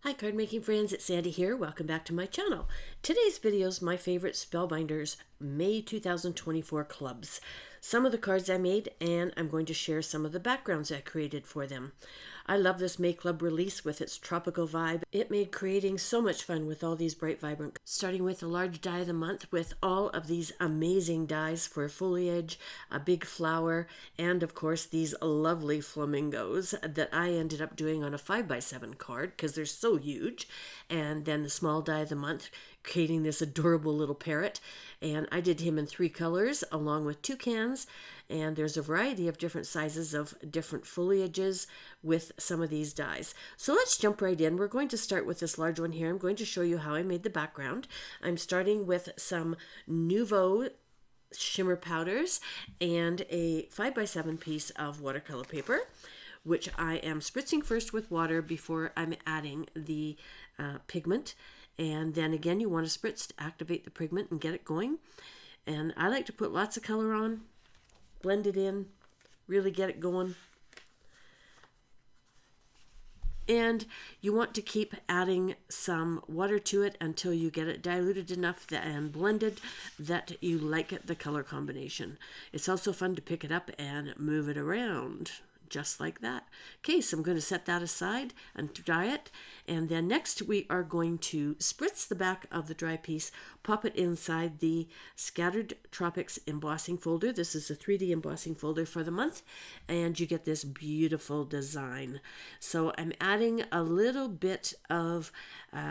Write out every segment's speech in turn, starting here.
Hi card making friends, it's Sandy here. Welcome back to my channel. Today's video is my favorite Spellbinders May 2024 clubs. Some of the cards I made, and I'm going to share some of the backgrounds I created for them. I love this May club release with its tropical vibe. It made creating so much fun with all these bright vibrant, starting with a large die of the month with all of these amazing dies for foliage, a big flower, and of course these lovely flamingos that I ended up doing on a 5x7 card because they're so huge. And then the small die of the month, creating this adorable little parrot, and I did him in 3 colors along with toucans, and there's a variety of different sizes of different foliages with some of these dies. So let's jump right in. We're going to start with this large one here. I'm going to show you how I made the background. I'm starting with some Nouveau shimmer powders and a 5x7 piece of watercolor paper, which I am spritzing first with water before I'm adding the pigment. And then again, you want to spritz to activate the pigment and get it going. And I like to put lots of color on, blend it in, really get it going. And you want to keep adding some water to it until you get it diluted enough and blended that you like the color combination. It's also fun to pick it up and move it around. Just like that. Okay, so I'm going to set that aside and dry it. And then next we are going to spritz the back of the dry piece, pop it inside the Scattered Tropics embossing folder. This is a 3D embossing folder for the month, and you get this beautiful design. So I'm adding a little bit of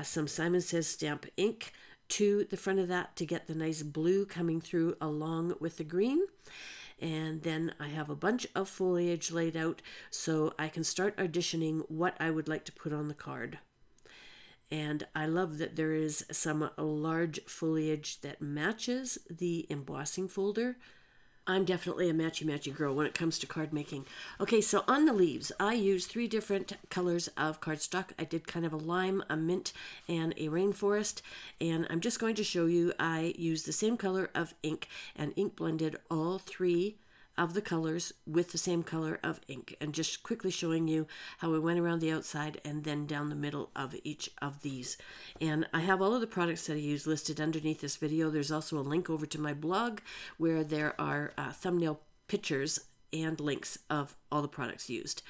some Simon Says stamp ink to the front of that to get the nice blue coming through along with the green. And then I have a bunch of foliage laid out so I can start auditioning what I would like to put on the card. And I love that there is some large foliage that matches the embossing folder. I'm definitely a matchy-matchy girl when it comes to card making. Okay, so on the leaves, I used 3 different colors of cardstock. I did kind of a lime, a mint, and a rainforest. And I'm just going to show you, I used the same color of ink and ink blended all 3 of the colors with the same color of ink, and just quickly showing you how I went around the outside and then down the middle of each of these. And I have all of the products that I use listed underneath this video. There's also a link over to my blog where there are thumbnail pictures and links of all the products used.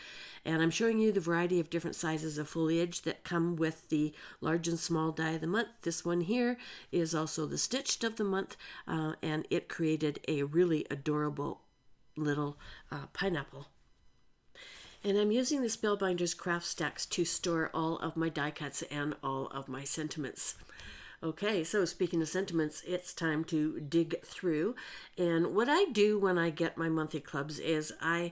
And I'm showing you the variety of different sizes of foliage that come with the large and small die of the month. This one here is also the stitched of the month, and it created a really adorable little pineapple. And I'm using the Spellbinders craft stacks to store all of my die cuts and all of my sentiments. Okay, so speaking of sentiments, it's time to dig through. And what I do when I get my monthly clubs is I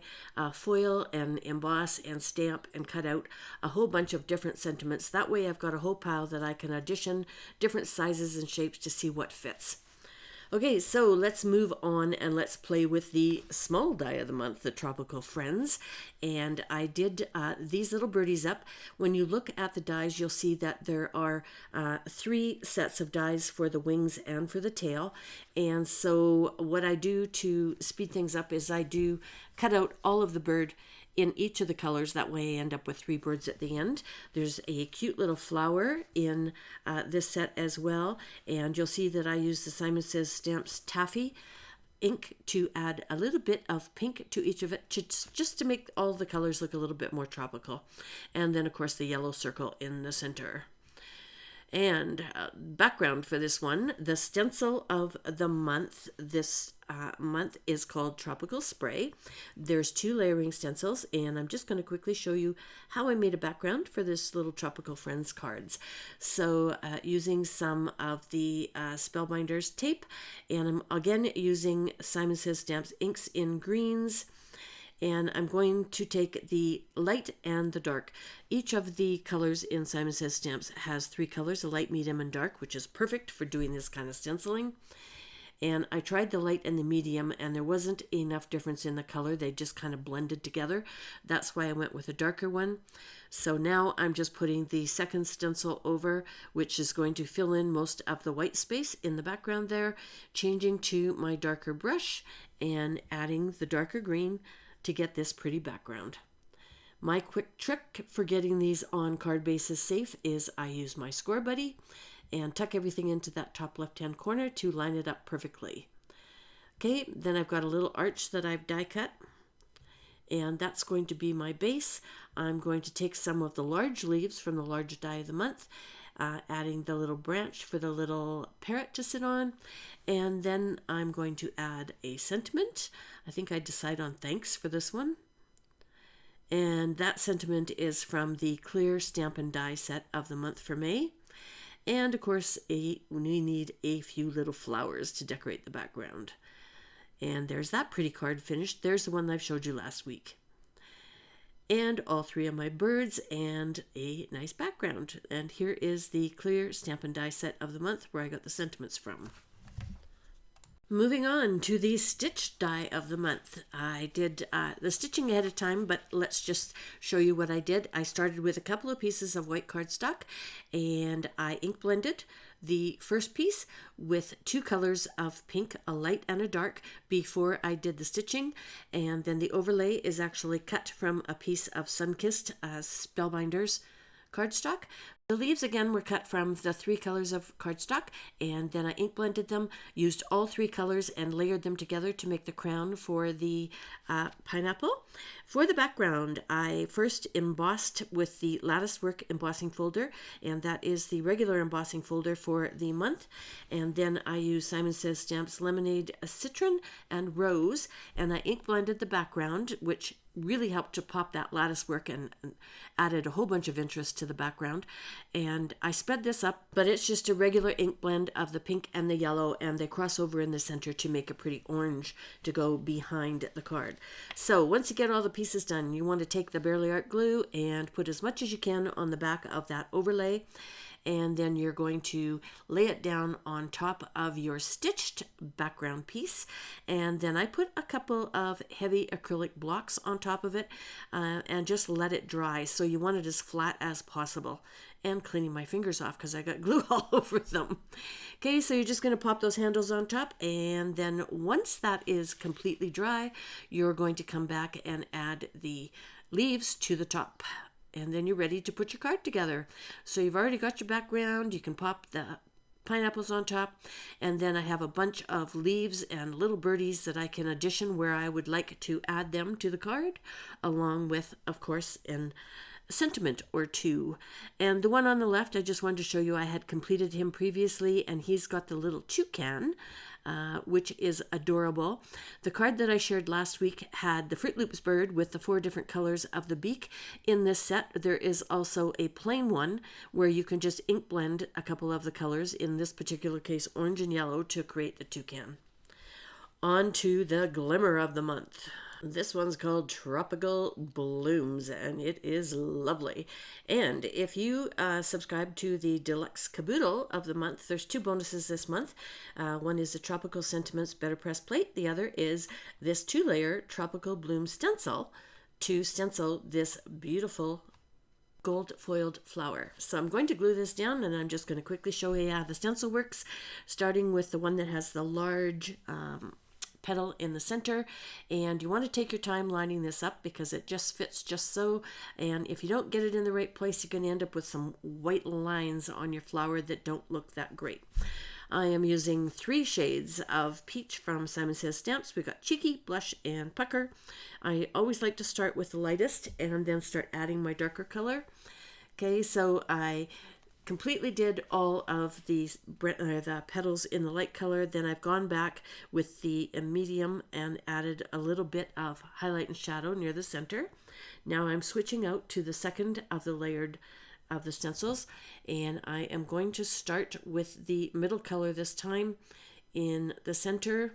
foil and emboss and stamp and cut out a whole bunch of different sentiments. That way I've got a whole pile that I can audition different sizes and shapes to see what fits. Okay, so let's move on and let's play with the small die of the month, the Tropical Friends. And I did these little birdies up. When you look at the dies, you'll see that there are 3 sets of dies for the wings and for the tail. And so what I do to speed things up is I do cut out all of the bird in each of the colors. That way I end up with 3 birds at the end. There's a cute little flower in this set as well, and you'll see that I use the Simon Says Stamps Taffy ink to add a little bit of pink to each of it, just to make all the colors look a little bit more tropical. And then of course the yellow circle in the center. And background for this one, the stencil of the month this month is called Tropical Spray. There's 2 layering stencils, and I'm just going to quickly show you how I made a background for this little Tropical Friends cards. So using some of the Spellbinders tape, and I'm again using Simon Says Stamps inks in greens. And I'm going to take the light and the dark. Each of the colors in Simon Says Stamps has 3 colors, a light, medium, and dark, which is perfect for doing this kind of stenciling. And I tried the light and the medium, and there wasn't enough difference in the color. They just kind of blended together. That's why I went with a darker one. So now I'm just putting the second stencil over, which is going to fill in most of the white space in the background there, changing to my darker brush and adding the darker green to get this pretty background. My quick trick for getting these on card bases safe is I use my score buddy and tuck everything into that top left-hand corner to line it up perfectly. Okay, then I've got a little arch that I've die cut, and that's going to be my base. I'm going to take some of the large leaves from the large die of the month, adding the little branch for the little parrot to sit on, and then I'm going to add a sentiment. I think I decide on thanks for this one. And that sentiment is from the clear stamp and die set of the month for May. And of course, we need a few little flowers to decorate the background. And there's that pretty card finished. There's the one I've showed you last week. And all three of my birds and a nice background. And here is the clear stamp and die set of the month where I got the sentiments from. Moving on to the stitch die of the month. I did the stitching ahead of time, but let's just show you what I did. I started with a couple of pieces of white cardstock, and I ink blended the first piece with two colors of pink, a light and a dark, before I did the stitching. And then the overlay is actually cut from a piece of Sunkissed Spellbinders cardstock. The leaves again were cut from the three colors of cardstock, and then I ink blended them, used all three colors and layered them together to make the crown for the pineapple. For the background, I first embossed with the Lattice Work embossing folder, and that is the regular embossing folder for the month. And then I used Simon Says Stamps Lemonade Citron and Rose, and I ink blended the background, which really helped to pop that lattice work and added a whole bunch of interest to the background. And I sped this up, but it's just a regular ink blend of the pink and the yellow, and they cross over in the center to make a pretty orange to go behind the card. So once you get all the pieces done, you want to take the Barely Art glue and put as much as you can on the back of that overlay. And then you're going to lay it down on top of your stitched background piece. And then I put a couple of heavy acrylic blocks on top of it and just let it dry. So you want it as flat as possible. And cleaning my fingers off because I got glue all over them. Okay, so you're just going to pop those handles on top, and then once that is completely dry, you're going to come back and add the leaves to the top. And then you're ready to put your card together. So you've already got your background. You can pop the pineapples on top. And then I have a bunch of leaves and little birdies that I can addition where I would like to add them to the card, along with, of course, a sentiment or two. And the one on the left, I just wanted to show you I had completed him previously, and he's got the little toucan, which is adorable. The card that I shared last week had the Fruit Loops bird with the 4 different colors of the beak. In this set, there is also a plain one where you can just ink blend a couple of the colors, in this particular case orange and yellow, to create the toucan. On to the Glimmer of the month. This one's called Tropical Blooms, and it is lovely. And if you subscribe to the Deluxe Caboodle of the month, there's 2 bonuses this month. One is the Tropical Sentiments BetterPress plate. The other is this 2-layer Tropical Bloom stencil to stencil this beautiful gold foiled flower. So I'm going to glue this down, and I'm just going to quickly show you how the stencil works, starting with the one that has the large petal in the center. And you want to take your time lining this up because it just fits just so. And if you don't get it in the right place, you're going to end up with some white lines on your flower that don't look that great. I am using 3 shades of peach from Simon Says Stamps. We've got Cheeky, Blush, and Pucker. I always like to start with the lightest and then start adding my darker color. Okay, so I completely did all of the petals in the light color. Then I've gone back with the medium and added a little bit of highlight and shadow near the center. Now I'm switching out to the second of the layered of the stencils, and I am going to start with the middle color this time in the center.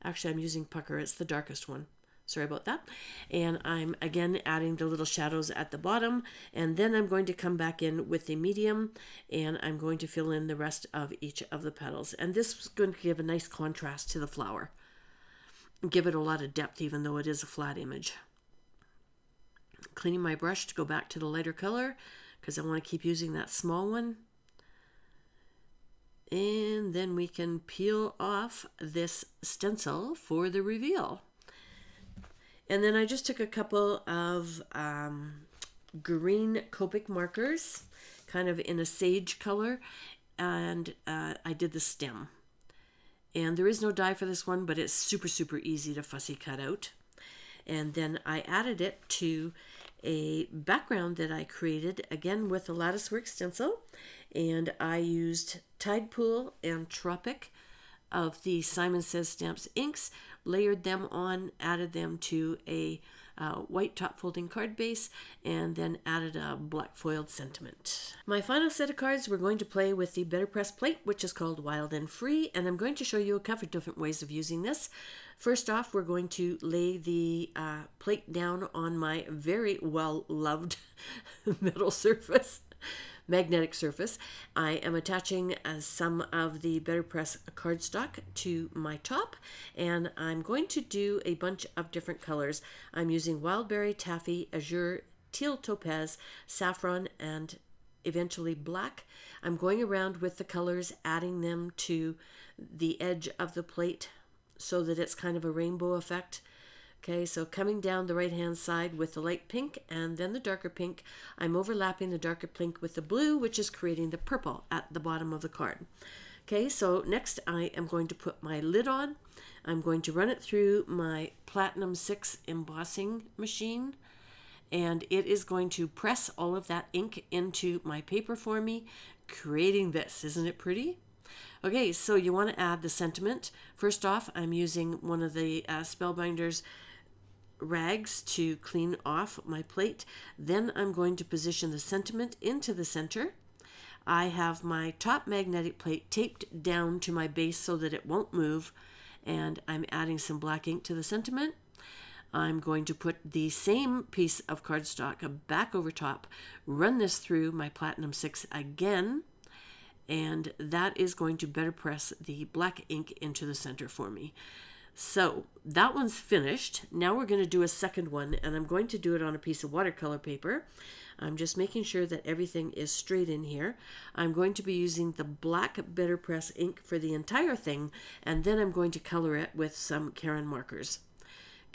Actually, I'm using Pucker. It's the darkest one. Sorry about that. And I'm again adding the little shadows at the bottom, and then I'm going to come back in with the medium, and I'm going to fill in the rest of each of the petals. And this is going to give a nice contrast to the flower, give it a lot of depth even though it is a flat image. Cleaning my brush to go back to the lighter color because I want to keep using that small one. And then we can peel off this stencil for the reveal. And then I just took a couple of green Copic markers, kind of in a sage color, and I did the stem. And there is no die for this one, but it's super, super easy to fussy cut out. And then I added it to a background that I created, again with a Latticework stencil. And I used Tide Pool and Tropic of the Simon Says Stamps inks, layered them on, added them to a white top folding card base, and then added a black foiled sentiment. My final set of cards, we're going to play with the BetterPress plate, which is called Wild and Free, and I'm going to show you a couple of different ways of using this. First off, we're going to lay the plate down on my very well-loved metal surface. Magnetic surface. I am attaching some of the BetterPress cardstock to my top, and I'm going to do a bunch of different colors. I'm using Wildberry, Taffy, Azure, Teal Topaz, Saffron, and eventually black. I'm going around with the colors, adding them to the edge of the plate so that it's kind of a rainbow effect. Okay, so coming down the right-hand side with the light pink and then the darker pink, I'm overlapping the darker pink with the blue, which is creating the purple at the bottom of the card. Okay, so next I am going to put my lid on. I'm going to run it through my Platinum 6 embossing machine, and it is going to press all of that ink into my paper for me, creating this. Isn't it pretty? Okay, so you want to add the sentiment. First off, I'm using one of the Spellbinders rags to clean off my plate. Then I'm going to position the sentiment into the center. I have my top magnetic plate taped down to my base so that it won't move, and I'm adding some black ink to the sentiment. I'm going to put the same piece of cardstock back over top, run this through my Platinum 6 again, and that is going to BetterPress the black ink into the center for me. So that one's finished. Now we're going to do a second one, and I'm going to do it on a piece of watercolor paper. I'm just making sure that everything is straight in here. I'm going to be using the black BetterPress ink for the entire thing, and then I'm going to color it with some Karen markers.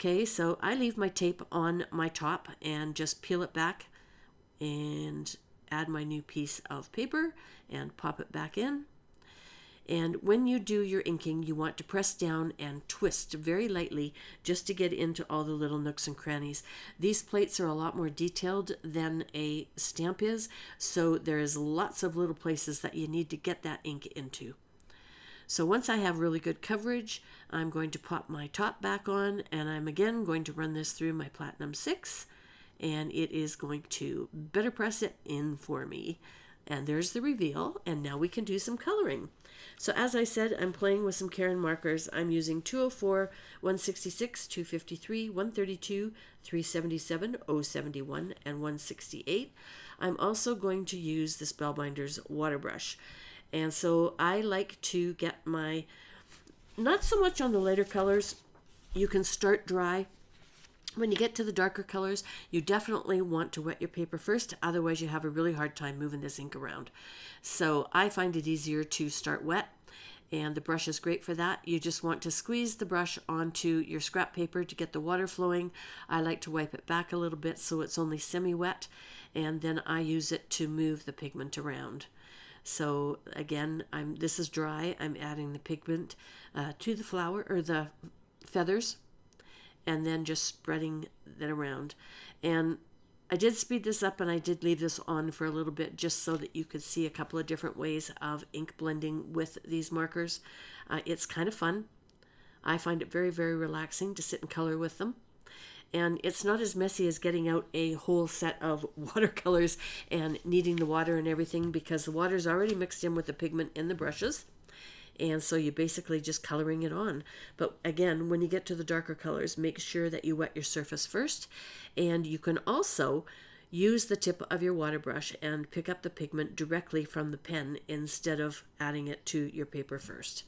Okay, so I leave my tape on my top and just peel it back and add my new piece of paper and pop it back in. And when you do your inking, you want to press down and twist very lightly just to get into all the little nooks and crannies. These plates are a lot more detailed than a stamp is, so there's lots of little places that you need to get that ink into. So once I have really good coverage, I'm going to pop my top back on, and I'm again going to run this through my Platinum 6, and it is going to BetterPress it in for me. And there's the reveal, and now we can do some coloring. So as I said, I'm playing with some Karen markers. I'm using 204, 166, 253, 132, 377, 071, and 168. I'm also going to use the Spellbinders water brush. And so I like to get my, not so much on the lighter colors, you can start dry. When you get to the darker colors, you definitely want to wet your paper first, otherwise you have a really hard time moving this ink around. So I find it easier to start wet, and the brush is great for that. You just want to squeeze the brush onto your scrap paper to get the water flowing. I like to wipe it back a little bit so it's only semi-wet, and then I use it to move the pigment around. So again, this is dry. I'm adding the pigment to the flower or the feathers, and then just spreading that around. And I did speed this up, and I did leave this on for a little bit just so that you could see a couple of different ways of ink blending with these markers. It's kind of fun. I find it very, very relaxing to sit and color with them. And it's not as messy as getting out a whole set of watercolors and kneading the water and everything, because the water's already mixed in with the pigment in the brushes. And so you're basically just coloring it on. But again, when you get to the darker colors, make sure that you wet your surface first. And you can also use the tip of your water brush and pick up the pigment directly from the pen instead of adding it to your paper first.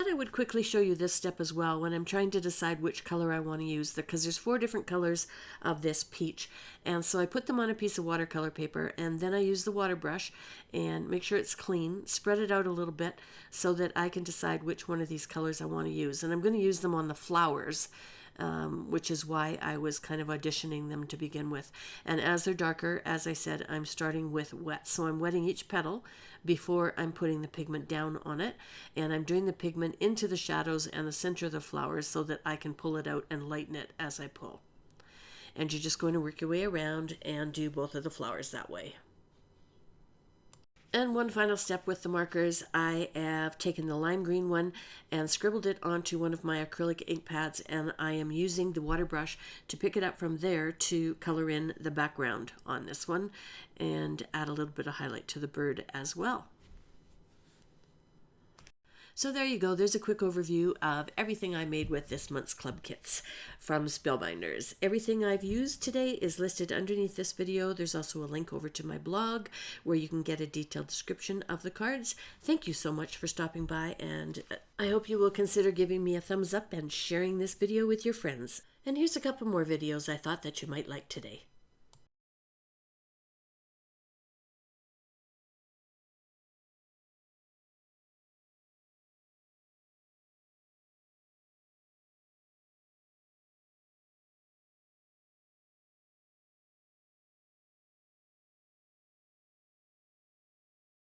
I would quickly show you this step as well when I'm trying to decide which color I want to use, because there's 4 different colors of this peach, and so I put them on a piece of watercolor paper, and then I use the water brush and make sure it's clean, spread it out a little bit so that I can decide which one of these colors I want to use. And I'm going to use them on the flowers which is why I was kind of auditioning them to begin with. And as they're darker, as I said, I'm starting with wet. So I'm wetting each petal before I'm putting the pigment down on it. And I'm doing the pigment into the shadows and the center of the flowers so that I can pull it out and lighten it as I pull. And you're just going to work your way around and do both of the flowers that way. And one final step with the markers, I have taken the lime green one and scribbled it onto one of my acrylic ink pads, and I am using the water brush to pick it up from there to color in the background on this one and add a little bit of highlight to the bird as well. So there you go. There's a quick overview of everything I made with this month's club kits from Spellbinders. Everything I've used today is listed underneath this video. There's also a link over to my blog where you can get a detailed description of the cards. Thank you so much for stopping by, and I hope you will consider giving me a thumbs up and sharing this video with your friends. And here's a couple more videos I thought that you might like today.